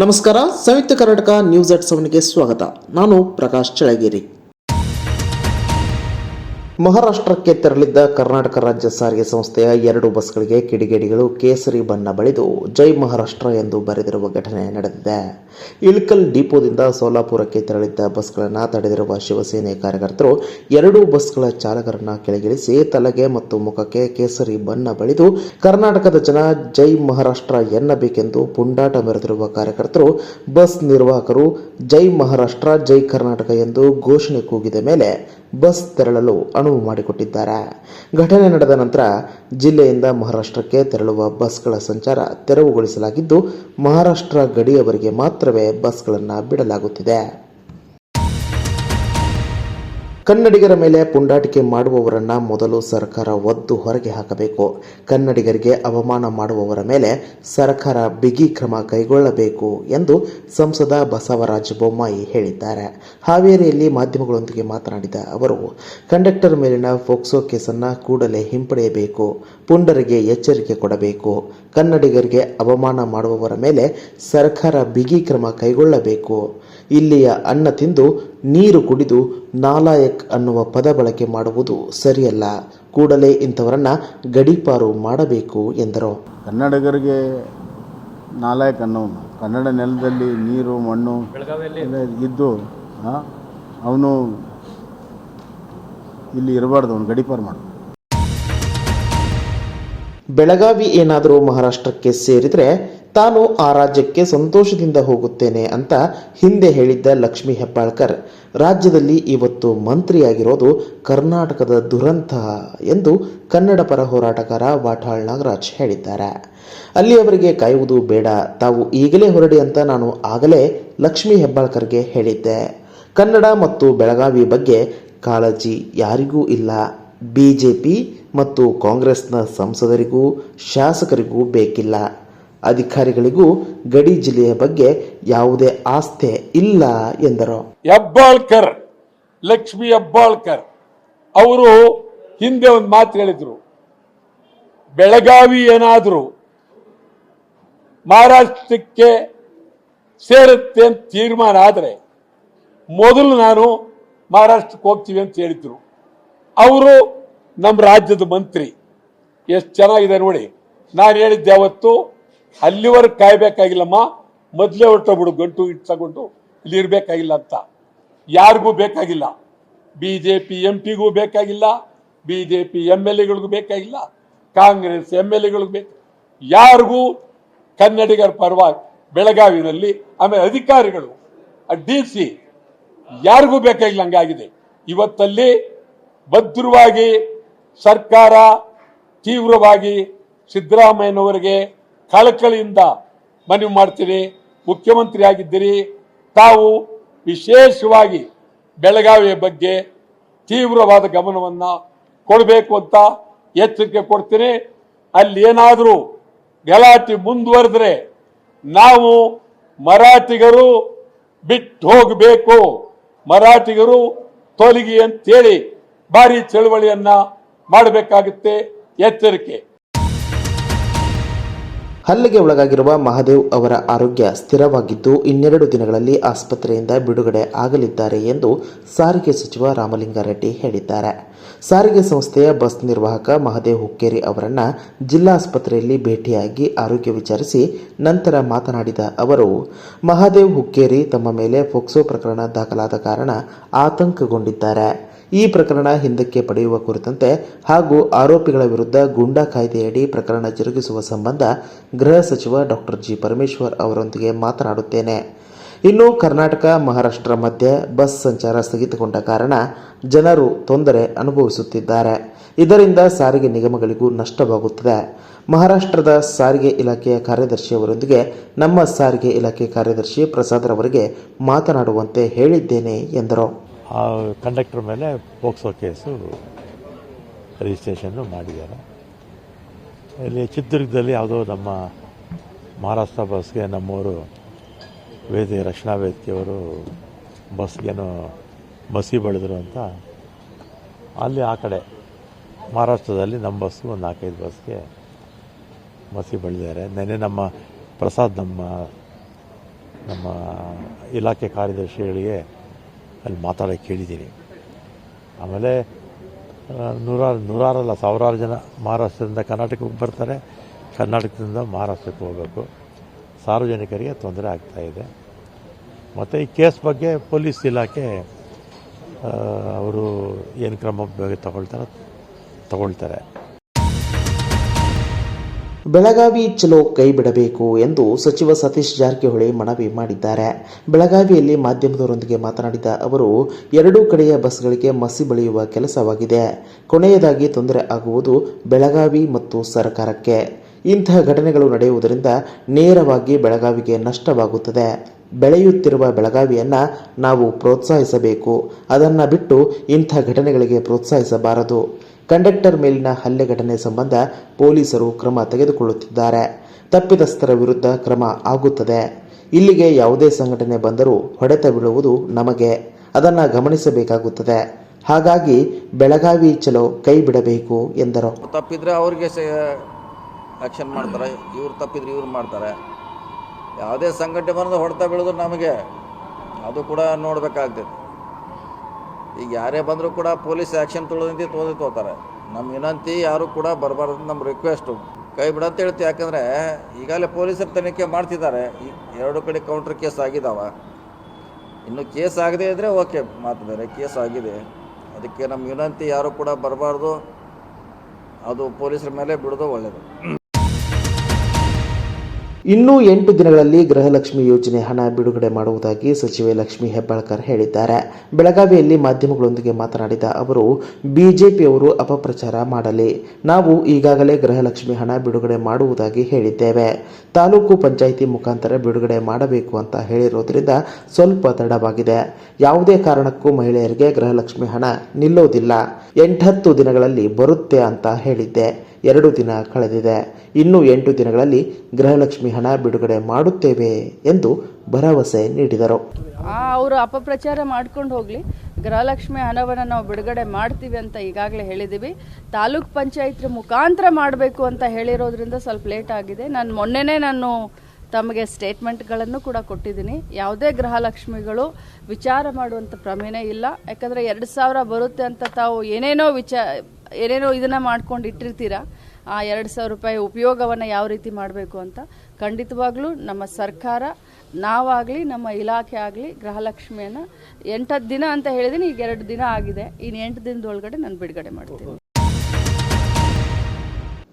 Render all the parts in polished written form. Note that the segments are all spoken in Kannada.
ನಮಸ್ಕಾರ. ಸಂಯುಕ್ತ ಕರ್ನಾಟಕ ನ್ಯೂಸ್ @7ಗೆ ಸ್ವಾಗತ. ನಾನು ಪ್ರಕಾಶ್ ಚಳಗೇರಿ. ಮಹಾರಾಷ್ಟ್ರಕ್ಕೆ ತೆರಳಿದ್ದ ಕರ್ನಾಟಕ ರಾಜ್ಯ ಸಾರಿಗೆ ಸಂಸ್ಥೆಯ 2 ಬಸ್ಗಳಿಗೆ ಕಿಡಿಗೇಡಿಗಳು ಕೇಸರಿ ಬಣ್ಣ ಬಳಿದು ಜೈ ಮಹಾರಾಷ್ಟ್ರ ಎಂದು ಬರೆದಿರುವ ಘಟನೆ ನಡೆದಿದೆ. ಇಳಕಲ್ ಡಿಪೋದಿಂದ ಸೋಲಾಪುರಕ್ಕೆ ತೆರಳಿದ್ದ ಬಸ್ಗಳನ್ನು ತಡೆದಿರುವ ಶಿವಸೇನೆ ಕಾರ್ಯಕರ್ತರು 2 ಬಸ್ಗಳ ಚಾಲಕರನ್ನ ಕೆಳಗಿಳಿಸಿ ತಲೆಗೆ ಮತ್ತು ಮುಖಕ್ಕೆ ಕೇಸರಿ ಬಣ್ಣ ಬಳಿದು ಕರ್ನಾಟಕದ ಜನ ಜೈ ಮಹಾರಾಷ್ಟ್ರ ಎನ್ನಬೇಕೆಂದು ಪುಂಡಾಟ ಮೆರೆದಿರುವ ಕಾರ್ಯಕರ್ತರು ಬಸ್ ನಿರ್ವಾಹಕರು ಜೈ ಮಹಾರಾಷ್ಟ್ರ ಜೈ ಕರ್ನಾಟಕ ಎಂದು ಘೋಷಣೆ ಕೂಗಿದ ಮೇಲೆ ಬಸ್ ತೆರಳಲು ಅನುವು ಮಾಡಿಕೊಟ್ಟಿದ್ದಾರೆ. ಘಟನೆ ನಡೆದ ನಂತರ ಜಿಲ್ಲೆಯಿಂದ ಮಹಾರಾಷ್ಟ್ರಕ್ಕೆ ತೆರಳುವ ಬಸ್ಗಳ ಸಂಚಾರ ತೆರವುಗೊಳಿಸಲಾಗಿದ್ದು, ಮಹಾರಾಷ್ಟ್ರ ಗಡಿಯವರೆಗೆ ಮಾತ್ರವೇ ಬಸ್ಗಳನ್ನು ಬಿಡಲಾಗುತ್ತಿದೆ. ಕನ್ನಡಿಗರ ಮೇಲೆ ಪುಂಡಾಟಿಕೆ ಮಾಡುವವರನ್ನ ಮೊದಲು ಸರ್ಕಾರ ಒದ್ದು ಹೊರಗೆ ಹಾಕಬೇಕು. ಕನ್ನಡಿಗರಿಗೆ ಅವಮಾನ ಮಾಡುವವರ ಮೇಲೆ ಸರ್ಕಾರ ಬಿಗಿ ಕ್ರಮ ಕೈಗೊಳ್ಳಬೇಕು ಎಂದು ಸಂಸದ ಬಸವರಾಜ ಬೊಮ್ಮಾಯಿ ಹೇಳಿದ್ದಾರೆ. ಹಾವೇರಿಯಲ್ಲಿ ಮಾಧ್ಯಮಗಳೊಂದಿಗೆ ಮಾತನಾಡಿದ ಅವರು, ಕಂಡಕ್ಟರ್ ಮೇಲಿನ ಫೋಕ್ಸೋ ಕೇಸನ್ನು ಕೂಡಲೇ ಹಿಂಪಡೆಯಬೇಕು. ಪುಂಡರಿಗೆ ಎಚ್ಚರಿಕೆ ಕೊಡಬೇಕು. ಕನ್ನಡಿಗರಿಗೆ ಅವಮಾನ ಮಾಡುವವರ ಮೇಲೆ ಸರ್ಕಾರ ಬಿಗಿ ಕ್ರಮ ಕೈಗೊಳ್ಳಬೇಕು. ಇಲ್ಲಿಯ ಅನ್ನ ತಿಂದು ನೀರು ಕುಡಿದು ನಾಲಾಯಕ್ ಅನ್ನುವ ಪದ ಬಳಕೆ ಮಾಡುವುದು ಸರಿಯಲ್ಲ. ಕೂಡಲೇ ಇಂಥವರನ್ನ ಗಡೀಪಾರು ಮಾಡಬೇಕು ಎಂದರು. ಕನ್ನಡಿಗರಿಗೆ ನಾಲಾಯಕ್ ಅನ್ನೋನು ಕನ್ನಡ ನೆಲದಲ್ಲಿ ನೀರು ಮಣ್ಣು ಇದ್ದು ಅವನು ಇಲ್ಲಿ ಇರಬಾರ್ದು, ಅವನು ಗಡೀಪಾರು ಮಾಡು. ಬೆಳಗಾವಿ ಏನಾದರೂ ಮಹಾರಾಷ್ಟ್ರಕ್ಕೆ ಸೇರಿದರೆ ತಾನು ಆ ರಾಜ್ಯಕ್ಕೆ ಸಂತೋಷದಿಂದ ಹೋಗುತ್ತೇನೆ ಅಂತ ಹಿಂದೆ ಹೇಳಿದ್ದ ಲಕ್ಷ್ಮೀ ಹೆಬ್ಬಾಳ್ಕರ್ ರಾಜ್ಯದಲ್ಲಿ ಇವತ್ತು ಮಂತ್ರಿಯಾಗಿರೋದು ಕರ್ನಾಟಕದ ದುರಂತ ಎಂದು ಕನ್ನಡ ಪರ ಹೋರಾಟಗಾರ ವಾಟಾಳ್ ನಾಗರಾಜ್ ಹೇಳಿದ್ದಾರೆ. ಅಲ್ಲಿಯವರೆಗೆ ಕಾಯುವುದು ಬೇಡ, ತಾವು ಈಗಲೇ ಹೊರಡಿ ಅಂತ ನಾನು ಆಗಲೇ ಲಕ್ಷ್ಮೀ ಹೆಬ್ಬಾಳ್ಕರ್ಗೆ ಹೇಳಿದ್ದೆ. ಕನ್ನಡ ಮತ್ತು ಬೆಳಗಾವಿ ಬಗ್ಗೆ ಕಾಳಜಿ ಯಾರಿಗೂ ಇಲ್ಲ. ಬಿಜೆಪಿ ಮತ್ತು ಕಾಂಗ್ರೆಸ್ನ ಸಂಸದರಿಗೂ ಶಾಸಕರಿಗೂ ಬೇಕಿಲ್ಲ. ಅಧಿಕಾರಿಗಳಿಗೂ ಗಡಿ ಜಿಲ್ಲೆಯ ಬಗ್ಗೆ ಯಾವುದೇ ಆಸ್ಥೆ ಇಲ್ಲ ಎಂದರು. ಹೆಬ್ಬಾಳ್ಕರ್, ಲಕ್ಷ್ಮೀ ಹೆಬ್ಬಾಳ್ಕರ್ ಅವರು ಹಿಂದೆ ಒಂದು ಮಾತು ಹೇಳಿದ್ರು, ಬೆಳಗಾವಿ ಏನಾದರೂ ಮಹಾರಾಷ್ಟ್ರಕ್ಕೆ ಸೇರುತ್ತೆ ಅಂತ ತೀರ್ಮಾನ ಆದರೆ ಮೊದಲು ನಾನು ಮಹಾರಾಷ್ಟ್ರಕ್ಕೆ ಹೋಗ್ತೀವಿ ಅಂತ ಹೇಳಿದ್ರು. ಅವರು ನಮ್ಮ ರಾಜ್ಯದ ಮಂತ್ರಿ. ಎಷ್ಟು ಚೆನ್ನಾಗಿದೆ ನೋಡಿ. ನಾನು ಹೇಳಿದ್ದೆ ಅವತ್ತು, ಅಲ್ಲಿವರೆಗೆ ಕಾಯ್ಬೇಕಾಗಿಲ್ಲಮ್ಮ, ಮೊದಲೇ ಹೊರಟೋಗ್ಬಿಡು, ಗಂಟು ಇಟ್ಕೊಂಡು ಇಲ್ಲಿ ಇರಬೇಕಾಗಿಲ್ಲ ಅಂತ. ಯಾರಿಗೂ ಬೇಕಾಗಿಲ್ಲ. ಬಿಜೆಪಿ ಎಂಪಿಗೂ ಬೇಕಾಗಿಲ್ಲ, ಬಿಜೆಪಿ MLAಗಳಿಗೂ ಬೇಕಾಗಿಲ್ಲ, ಕಾಂಗ್ರೆಸ್ MLAಗಳಿಗೂ ಬೇಕು, ಯಾರಿಗೂ ಕನ್ನಡಿಗರ ಪರವಾಗಿ ಬೆಳಗಾವಿನಲ್ಲಿ ಆಮೇಲೆ ಅಧಿಕಾರಿಗಳು DC ಯಾರಿಗೂ ಬೇಕಾಗಿಲ್ಲ. ಹಂಗಾಗಿದೆ. ಇವತ್ತಲ್ಲಿ ಭದ್ರವಾಗಿ ಸರ್ಕಾರ ತೀವ್ರವಾಗಿ ಸಿದ್ದರಾಮಯ್ಯನವರಿಗೆ ಕಳಕಳಿಯಿಂದ ಮನವಿ ಮಾಡ್ತೀನಿ. ಮುಖ್ಯಮಂತ್ರಿ ಆಗಿದ್ದೀರಿ, ತಾವು ವಿಶೇಷವಾಗಿ ಬೆಳಗಾವಿಯ ಬಗ್ಗೆ ತೀವ್ರವಾದ ಗಮನವನ್ನು ಕೊಡಬೇಕು ಅಂತ ಎಚ್ಚರಿಕೆ ಕೊಡ್ತೀನಿ. ಅಲ್ಲಿ ಏನಾದರೂ ಗಲಾಟೆ ಮುಂದುವರೆದ್ರೆ ನಾವು ಮರಾಠಿಗರು ಬಿಟ್ಟು ಹೋಗಬೇಕು, ಮರಾಠಿಗರು ತೊಲಗಿ ಅಂತೇಳಿ ಭಾರಿ ಚಳವಳಿಯನ್ನ ಮಾಡಬೇಕಾಗುತ್ತೆ. ಎಚ್ಚರಿಕೆ. ಹಲ್ಲೆಗೆ ಒಳಗಾಗಿರುವ ಮಹಾದೇವ್ ಅವರ ಆರೋಗ್ಯ ಸ್ಥಿರವಾಗಿದ್ದು 2 ದಿನಗಳಲ್ಲಿ ಆಸ್ಪತ್ರೆಯಿಂದ ಬಿಡುಗಡೆ ಆಗಲಿದ್ದಾರೆ ಎಂದು ಸಾರಿಗೆ ಸಚಿವ ರಾಮಲಿಂಗಾರೆಡ್ಡಿ ಹೇಳಿದ್ದಾರೆ. ಸಾರಿಗೆ ಸಂಸ್ಥೆಯ ಬಸ್ ನಿರ್ವಾಹಕ ಮಹಾದೇವ್ ಹುಕ್ಕೇರಿ ಅವರನ್ನ ಜಿಲ್ಲಾಸ್ಪತ್ರೆಯಲ್ಲಿ ಭೇಟಿಯಾಗಿ ಆರೋಗ್ಯ ವಿಚಾರಿಸಿ ನಂತರ ಮಾತನಾಡಿದ ಅವರು, ಮಹಾದೇವ್ ಹುಕ್ಕೇರಿ ತಮ್ಮ ಮೇಲೆ ಫೋಕ್ಸೋ ಪ್ರಕರಣ ದಾಖಲಾದ ಕಾರಣ ಆತಂಕಗೊಂಡಿದ್ದಾರೆ. ಈ ಪ್ರಕರಣ ಹಿಂದಕ್ಕೆ ಪಡೆಯುವ ಕುರಿತಂತೆ ಹಾಗೂ ಆರೋಪಿಗಳ ವಿರುದ್ಧ ಗೂಂಡಾ ಕಾಯ್ದೆಯಡಿ ಪ್ರಕರಣ ಜರುಗಿಸುವ ಸಂಬಂಧ ಗೃಹ ಸಚಿವ ಡಾಕ್ಟರ್ ಜಿ ಪರಮೇಶ್ವರ್ ಅವರೊಂದಿಗೆ ಮಾತನಾಡುತ್ತೇನೆ. ಇನ್ನು ಕರ್ನಾಟಕ ಮಹಾರಾಷ್ಟ್ರ ಮಧ್ಯೆ ಬಸ್ ಸಂಚಾರ ಸ್ಥಗಿತಗೊಂಡ ಕಾರಣ ಜನರು ತೊಂದರೆ ಅನುಭವಿಸುತ್ತಿದ್ದಾರೆ. ಇದರಿಂದ ಸಾರಿಗೆ ನಿಗಮಗಳಿಗೂ ನಷ್ಟವಾಗುತ್ತದೆ. ಮಹಾರಾಷ್ಟ್ರದ ಸಾರಿಗೆ ಇಲಾಖೆಯ ಕಾರ್ಯದರ್ಶಿಯವರೊಂದಿಗೆ ನಮ್ಮ ಸಾರಿಗೆ ಇಲಾಖೆ ಕಾರ್ಯದರ್ಶಿ ಪ್ರಸಾದ್ ರವರಿಗೆ ಮಾತನಾಡುವಂತೆ ಹೇಳಿದ್ದೇನೆ ಎಂದರು. ಆ ಕಂಡಕ್ಟರ್ ಮೇಲೆ ಪೋಕ್ಸೋ ಕೇಸು ರಿಜಿಸ್ಟ್ರೇಷನ್ನು ಮಾಡಿದ್ದಾರೆ. ಇಲ್ಲಿ ಚಿತ್ರದುರ್ಗದಲ್ಲಿ ಯಾವುದೋ ನಮ್ಮ ಮಹಾರಾಷ್ಟ್ರ ಬಸ್ಗೆ ನಮ್ಮವರು ರಕ್ಷಣಾ ವೇದಿಕೆಯವರು ಬಸ್ಗೇನೋ ಮಸಿ ಬಳಿದ್ರು ಅಂತ ಅಲ್ಲಿ ಆ ಕಡೆ ಮಹಾರಾಷ್ಟ್ರದಲ್ಲಿ ನಮ್ಮ ಬಸ್ಸು ಒಂದು 4-5 ಬಸ್ಗೆ ಮಸಿ ಬಳಿದಿದ್ದಾರೆ. ನೆನ್ನೆ ನಮ್ಮ ಪ್ರಸಾದ್ ನಮ್ಮ ನಮ್ಮ ಇಲಾಖೆ ಕಾರ್ಯದರ್ಶಿಗಳಿಗೆ ಅಲ್ಲಿ ಮಾತಾಡೋಕ್ಕೆ ಕೇಳಿದ್ದೀನಿ. ಆಮೇಲೆ ನೂರಾರಲ್ಲ ಸಾವಿರಾರು ಜನ ಮಹಾರಾಷ್ಟ್ರದಿಂದ ಕರ್ನಾಟಕಕ್ಕೆ ಬರ್ತಾರೆ, ಕರ್ನಾಟಕದಿಂದ ಮಹಾರಾಷ್ಟ್ರಕ್ಕೆ ಹೋಗಬೇಕು. ಸಾರ್ವಜನಿಕರಿಗೆ ತೊಂದರೆ ಆಗ್ತಾಯಿದೆ. ಮತ್ತು ಈ ಕೇಸ್ ಬಗ್ಗೆ ಪೊಲೀಸ್ ಇಲಾಖೆ ಅವರು ಏನು ಕ್ರಮ ತಗೊಳ್ತಾರೆ. ಬೆಳಗಾವಿ ಚಲೋ ಕೈ ಬಿಡಬೇಕು ಎಂದು ಸಚಿವ ಸತೀಶ್ ಜಾರಕಿಹೊಳಿ ಮನವಿ ಮಾಡಿದ್ದಾರೆ. ಬೆಳಗಾವಿಯಲ್ಲಿ ಮಾಧ್ಯಮದವರೊಂದಿಗೆ ಮಾತನಾಡಿದ ಅವರು, ಎರಡೂ ಕಡೆಯ ಬಸ್ಗಳಿಗೆ ಮಸಿ ಬಳಿಯುವ ಕೆಲಸವಾಗಿದೆ. ಕೊನೆಯದಾಗಿ ತೊಂದರೆ ಆಗುವುದು ಬೆಳಗಾವಿ ಮತ್ತು ಸರ್ಕಾರಕ್ಕೆ. ಇಂತಹ ಘಟನೆಗಳು ನಡೆಯುವುದರಿಂದ ನೇರವಾಗಿ ಬೆಳಗಾವಿಗೆ ನಷ್ಟವಾಗುತ್ತದೆ. ಬೆಳೆಯುತ್ತಿರುವ ಬೆಳಗಾವಿಯನ್ನು ನಾವು ಪ್ರೋತ್ಸಾಹಿಸಬೇಕು. ಅದನ್ನು ಬಿಟ್ಟು ಇಂಥ ಘಟನೆಗಳಿಗೆ ಪ್ರೋತ್ಸಾಹಿಸಬಾರದು. ಕಂಡಕ್ಟರ್ ಮೇಲಿನ ಹಲ್ಲೆ ಘಟನೆ ಸಂಬಂಧ ಪೊಲೀಸರು ಕ್ರಮ ತೆಗೆದುಕೊಳ್ಳುತ್ತಿದ್ದಾರೆ. ತಪ್ಪಿತಸ್ಥರ ವಿರುದ್ಧ ಕ್ರಮ ಆಗುತ್ತದೆ. ಇಲ್ಲಿಗೆ ಯಾವುದೇ ಸಂಘಟನೆ ಬಂದರೂ ಹೊಡೆತ ಬೀಳುವುದು ನಮಗೆ. ಅದನ್ನು ಗಮನಿಸಬೇಕಾಗುತ್ತದೆ. ಹಾಗಾಗಿ ಬೆಳಗಾವಿ ಚಲೋ ಕೈ ಬಿಡಬೇಕು ಎಂದರು. ತಪ್ಪಿದ್ರೆ ಅವ್ರಿಗೆ ಆ್ಯಕ್ಷನ್ ಮಾಡ್ತಾರೆ, ಇವ್ರು ತಪ್ಪಿದ್ರೆ ಇವ್ರು ಮಾಡ್ತಾರೆ. ಯಾವುದೇ ಸಂಘಟನೆ ಬಂದು ಹೊಡೆತ ಬೀಳೋದು ನಮಗೆ, ಅದು ಕೂಡ ನೋಡಬೇಕಾಗ್ತದೆ. ಈಗ ಯಾರೇ ಬಂದರೂ ಕೂಡ ಪೊಲೀಸ್ ಆ್ಯಕ್ಷನ್ ತೋತಾರೆ. ನಮ್ಮ ವಿನಂತಿ ಯಾರು ಕೂಡ ಬರಬಾರ್ದು, ನಮ್ಮ ರಿಕ್ವೆಸ್ಟು ಕೈ ಬಿಡಂತ ಹೇಳ್ತೀವಿ. ಯಾಕಂದರೆ ಈಗಾಗಲೇ ಪೊಲೀಸರು ತನಿಖೆ ಮಾಡ್ತಿದ್ದಾರೆ. ಎರಡು ಕಡೆ ಕೌಂಟ್ರ್ ಕೇಸ್ ಆಗಿದ್ದಾವ. ಇನ್ನು ಕೇಸ್ ಆಗದೇ ಇದ್ದರೆ ಓಕೆ, ಮಾತು ಬೇರೆ. ಕೇಸ್ ಆಗಿದೆ, ಅದಕ್ಕೆ ನಮ್ಮ ವಿನಂತಿ ಯಾರು ಕೂಡ ಬರಬಾರ್ದು. ಅದು ಪೊಲೀಸರ ಮೇಲೆ ಬಿಡೋದು ಒಳ್ಳೆಯದು. ಇನ್ನೂ 8 ದಿನಗಳಲ್ಲಿ ಗೃಹಲಕ್ಷ್ಮಿ ಯೋಜನೆ ಹಣ ಬಿಡುಗಡೆ ಮಾಡುವುದಾಗಿ ಸಚಿವೆ ಲಕ್ಷ್ಮೀ ಹೆಬ್ಬಾಳ್ಕರ್ ಹೇಳಿದ್ದಾರೆ. ಬೆಳಗಾವಿಯಲ್ಲಿ ಮಾಧ್ಯಮಗಳೊಂದಿಗೆ ಮಾತನಾಡಿದ ಅವರು, ಬಿಜೆಪಿಯವರು ಅಪಪ್ರಚಾರ ಮಾಡಲಿ. ನಾವು ಈಗಾಗಲೇ ಗೃಹಲಕ್ಷ್ಮಿ ಹಣ ಬಿಡುಗಡೆ ಮಾಡುವುದಾಗಿ ಹೇಳಿದ್ದೇವೆ. ತಾಲೂಕು ಪಂಚಾಯಿತಿ ಮುಖಾಂತರ ಬಿಡುಗಡೆ ಮಾಡಬೇಕು ಅಂತ ಹೇಳಿರೋದ್ರಿಂದ ಸ್ವಲ್ಪ ತಡವಾಗಿದೆ. ಯಾವುದೇ ಕಾರಣಕ್ಕೂ ಮಹಿಳೆಯರಿಗೆ ಗೃಹಲಕ್ಷ್ಮಿ ಹಣ ನಿಲ್ಲೋದಿಲ್ಲ. 8-10 ದಿನಗಳಲ್ಲಿ ಬರುತ್ತೆ ಅಂತ ಹೇಳಿದ್ದೆ. 2 ದಿನ ಕಳೆದಿದೆ. ಇನ್ನು 8 ದಿನಗಳಲ್ಲಿ ಗೃಹಲಕ್ಷ್ಮಿ ಹಣ ಬಿಡುಗಡೆ ಮಾಡುತ್ತೇವೆ ಎಂದು ಭರವಸೆ ನೀಡಿದರು. ಅವರು ಅಪಪ್ರಚಾರ ಮಾಡ್ಕೊಂಡು ಹೋಗಲಿ. ಗೃಹಲಕ್ಷ್ಮಿ ಹಣವನ್ನು ನಾವು ಬಿಡುಗಡೆ ಮಾಡ್ತೀವಿ ಅಂತ ಈಗಾಗಲೇ ಹೇಳಿದ್ದೀವಿ. ತಾಲೂಕ್ ಪಂಚಾಯತ್ ಮುಖಾಂತರ ಮಾಡಬೇಕು ಅಂತ ಹೇಳಿರೋದ್ರಿಂದ ಸ್ವಲ್ಪ ಲೇಟ್ ಆಗಿದೆ. ನಾನು ತಮಗೆ ಸ್ಟೇಟ್ಮೆಂಟ್ಗಳನ್ನು ಕೂಡ ಕೊಟ್ಟಿದ್ದೀನಿ. ಯಾವುದೇ ಗೃಹಲಕ್ಷ್ಮಿಗಳು ವಿಚಾರ ಮಾಡುವಂಥ ಪ್ರಮೇಯ ಇಲ್ಲ. ಯಾಕಂದರೆ 2,000 ಬರುತ್ತೆ ಅಂತ ತಾವು ಏನೇನೋ ಇದನ್ನು ಮಾಡ್ಕೊಂಡು ಇಟ್ಟಿರ್ತೀರ. ಆ 2,000 ರೂಪಾಯಿ ಉಪಯೋಗವನ್ನು ಯಾವ ರೀತಿ ಮಾಡಬೇಕು ಅಂತ ಖಂಡಿತವಾಗ್ಲೂ ನಮ್ಮ ಸರ್ಕಾರ, ನಾವಾಗಲಿ ನಮ್ಮ ಇಲಾಖೆ ಆಗಲಿ ಗೃಹಲಕ್ಷ್ಮಿಯನ್ನು 8 ದಿನ ಅಂತ ಹೇಳಿದ್ದೀನಿ. ಈಗ 2 ದಿನ ಆಗಿದೆ. ಇನ್ನು 8 ದಿನದೊಳಗಡೆ ನಾನು ಬಿಡುಗಡೆ ಮಾಡ್ತೀನಿ.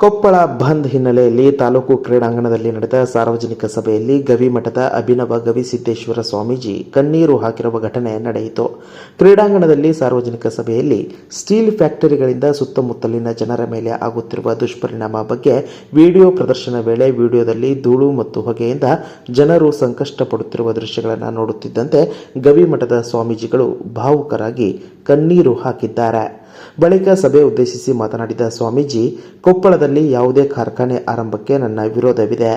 ಕೊಪ್ಪಳ ಬಂದ್ ಹಿನ್ನೆಲೆಯಲ್ಲಿ ತಾಲೂಕು ಕ್ರೀಡಾಂಗಣದಲ್ಲಿ ನಡೆದ ಸಾರ್ವಜನಿಕ ಸಭೆಯಲ್ಲಿ ಗವಿಮಠದ ಅಭಿನವ ಗವಿಸಿದ್ದೇಶ್ವರ ಸ್ವಾಮೀಜಿ ಕಣ್ಣೀರು ಹಾಕಿರುವ ಘಟನೆ ನಡೆಯಿತು. ಕ್ರೀಡಾಂಗಣದಲ್ಲಿ ಸಾರ್ವಜನಿಕ ಸಭೆಯಲ್ಲಿ ಸ್ಟೀಲ್ ಫ್ಯಾಕ್ಟರಿಗಳಿಂದ ಸುತ್ತಮುತ್ತಲಿನ ಜನರ ಮೇಲೆ ಆಗುತ್ತಿರುವ ದುಷ್ಪರಿಣಾಮ ಬಗ್ಗೆ ವಿಡಿಯೋ ಪ್ರದರ್ಶನ ವೇಳೆ ವಿಡಿಯೋದಲ್ಲಿ ಧೂಳು ಮತ್ತು ಹೊಗೆಯಿಂದ ಜನರು ಸಂಕಷ್ಟ ಪಡುತ್ತಿರುವ ದೃಶ್ಯಗಳನ್ನು ನೋಡುತ್ತಿದ್ದಂತೆ ಗವಿಮಠದ ಸ್ವಾಮೀಜಿಗಳು ಭಾವುಕರಾಗಿ ಕಣ್ಣೀರು ಹಾಕಿದ್ದಾರೆ. ಬಳಿಕ ಸಭೆ ಉದ್ದೇಶಿಸಿ ಮಾತನಾಡಿದ ಸ್ವಾಮೀಜಿ, ಕೊಪ್ಪಳದಲ್ಲಿ ಯಾವುದೇ ಕಾರ್ಖಾನೆ ಆರಂಭಕ್ಕೆ ನನ್ನ ವಿರೋಧವಿದೆ.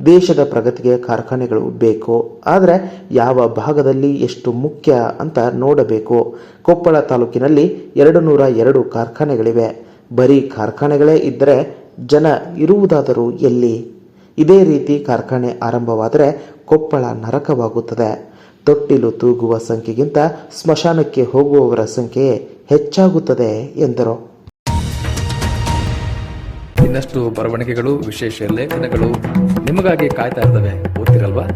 ದೇಶದ ಪ್ರಗತಿಗೆ ಕಾರ್ಖಾನೆಗಳು ಬೇಕು. ಆದರೆ ಯಾವ ಭಾಗದಲ್ಲಿ ಎಷ್ಟು ಮುಖ್ಯ ಅಂತ ನೋಡಬೇಕು. ಕೊಪ್ಪಳ ತಾಲೂಕಿನಲ್ಲಿ 202 ಕಾರ್ಖಾನೆಗಳಿವೆ. ಬರೀ ಕಾರ್ಖಾನೆಗಳೇ ಇದ್ದರೆ ಜನ ಇರುವುದಾದರೂ ಎಲ್ಲಿ? ಇದೇ ರೀತಿ ಕಾರ್ಖಾನೆ ಆರಂಭವಾದರೆ ಕೊಪ್ಪಳ ನರಕವಾಗುತ್ತದೆ. ತೊಟ್ಟಿಲು ತೂಗುವ ಸಂಖ್ಯೆಗಿಂತ ಸ್ಮಶಾನಕ್ಕೆ ಹೋಗುವವರ ಸಂಖ್ಯೆಯೇ ಹೆಚ್ಚಾಗುತ್ತದೆ ಎಂದರು. ಇನ್ನಷ್ಟು ಬರವಣಿಗೆಗಳು, ವಿಶೇಷ ಲೇಖನಗಳು ನಿಮಗಾಗಿ ಕಾಯ್ತಾ ಇರ್ತವೆ. ಓದ್ತಿರಲ್ವಾ?